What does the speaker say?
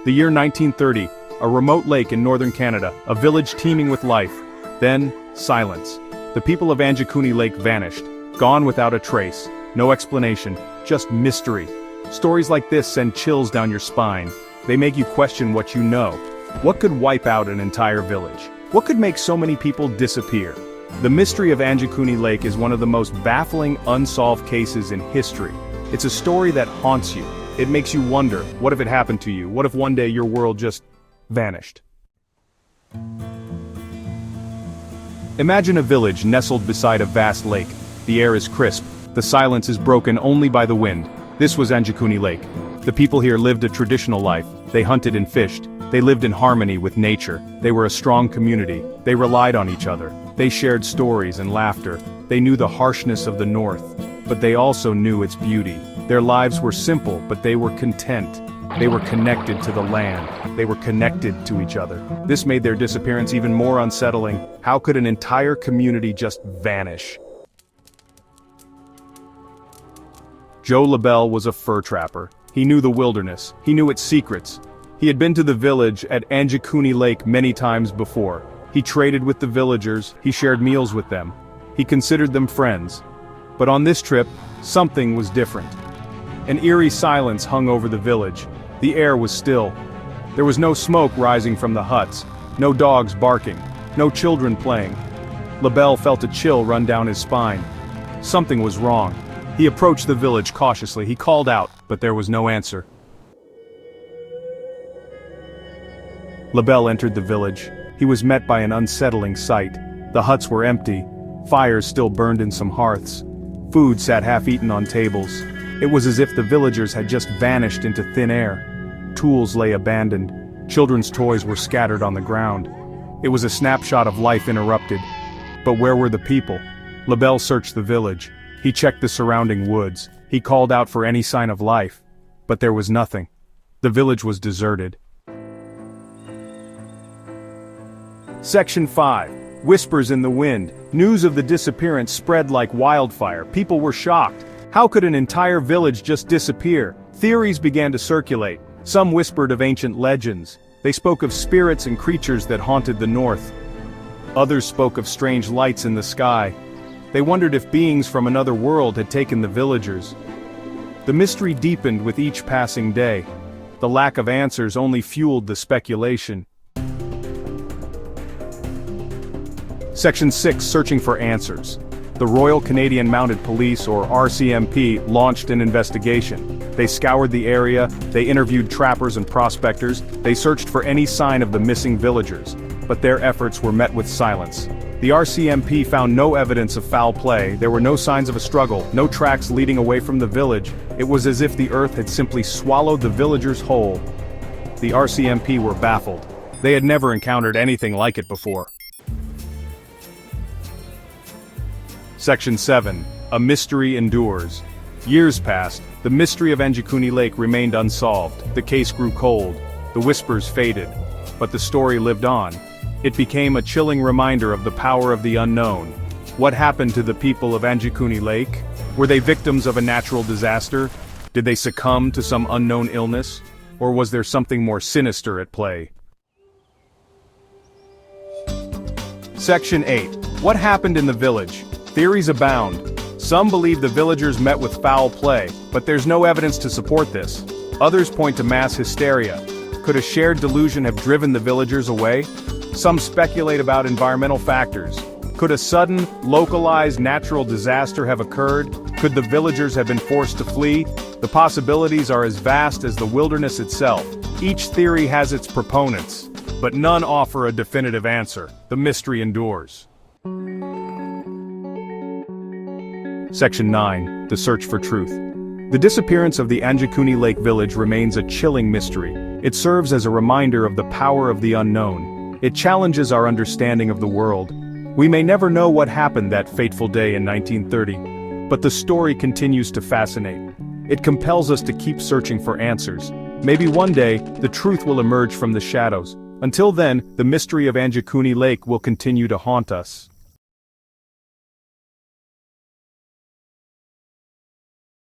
The year 1930, a remote lake in northern Canada, a village teeming with life. Then, silence. The people of Anjikuni Lake vanished, gone without a trace, no explanation, just mystery. Stories like this send chills down your spine. They make you question what you know. What could wipe out an entire village? What could make so many people disappear? The mystery of Anjikuni Lake is one of the most baffling, unsolved cases in history. It's a story that haunts you. It makes you wonder, what if it happened to you? What if one day your world just vanished? Imagine a village nestled beside a vast lake. The air is crisp. The silence is broken only by the wind. This was Anjikuni Lake. The people here lived a traditional life. They hunted and fished. They lived in harmony with nature. They were a strong community. They relied on each other. They shared stories and laughter. They knew the harshness of the north, but they also knew its beauty. Their lives were simple, but they were content. They were connected to the land. They were connected to each other. This made their disappearance even more unsettling. How could an entire community just vanish? Joe LaBelle was a fur trapper. He knew the wilderness. He knew its secrets. He had been to the village at Anjikuni Lake many times before. He traded with the villagers. He shared meals with them. He considered them friends. But on this trip, something was different. An eerie silence hung over the village. The air was still. There was no smoke rising from the huts, no dogs barking, no children playing. LaBelle felt a chill run down his spine. Something was wrong. He approached the village cautiously. He called out, but there was no answer. LaBelle entered the village. He was met by an unsettling sight. The huts were empty. Fires still burned in some hearths. Food sat half-eaten on tables. It was as if the villagers had just vanished into thin air. Tools lay abandoned. Children's toys were scattered on the ground. It was a snapshot of life interrupted. But where were the people? LaBelle searched the village. He checked the surrounding woods. He called out for any sign of life. But there was nothing. The village was deserted. Section 5. Whispers in the wind. News of the disappearance spread like wildfire. People were shocked. How could an entire village just disappear? Theories began to circulate. Some whispered of ancient legends. They spoke of spirits and creatures that haunted the north. Others spoke of strange lights in the sky. They wondered if beings from another world had taken the villagers. The mystery deepened with each passing day. The lack of answers only fueled the speculation. Section 6. Searching for answers. The Royal Canadian Mounted Police, or RCMP, launched an investigation. They scoured the area, they interviewed trappers and prospectors, they searched for any sign of the missing villagers. But their efforts were met with silence. The RCMP found no evidence of foul play. There were no signs of a struggle, no tracks leading away from the village. It was as if the earth had simply swallowed the villagers whole. The RCMP were baffled. They had never encountered anything like it before. Section 7. A mystery endures. Years passed. The mystery of Anjikuni Lake remained unsolved. The case grew cold. The whispers faded. But the story lived on. It became a chilling reminder of the power of the unknown. What happened to the people of Anjikuni Lake? Were they victims of a natural disaster? Did they succumb to some unknown illness? Or was there something more sinister at play? Section 8. What happened in the village? Theories abound. Some believe the villagers met with foul play, but there's no evidence to support this. Others point to mass hysteria. Could a shared delusion have driven the villagers away? Some speculate about environmental factors. Could a sudden, localized natural disaster have occurred? Could the villagers have been forced to flee? The possibilities are as vast as the wilderness itself. Each theory has its proponents, but none offer a definitive answer. The mystery endures. Section 9. The Search for Truth. The disappearance of the Anjikuni Lake village remains a chilling mystery. It serves as a reminder of the power of the unknown. It challenges our understanding of the world. We may never know what happened that fateful day in 1930, but the story continues to fascinate. It compels us to keep searching for answers. Maybe one day, the truth will emerge from the shadows. Until then, the mystery of Anjikuni Lake will continue to haunt us.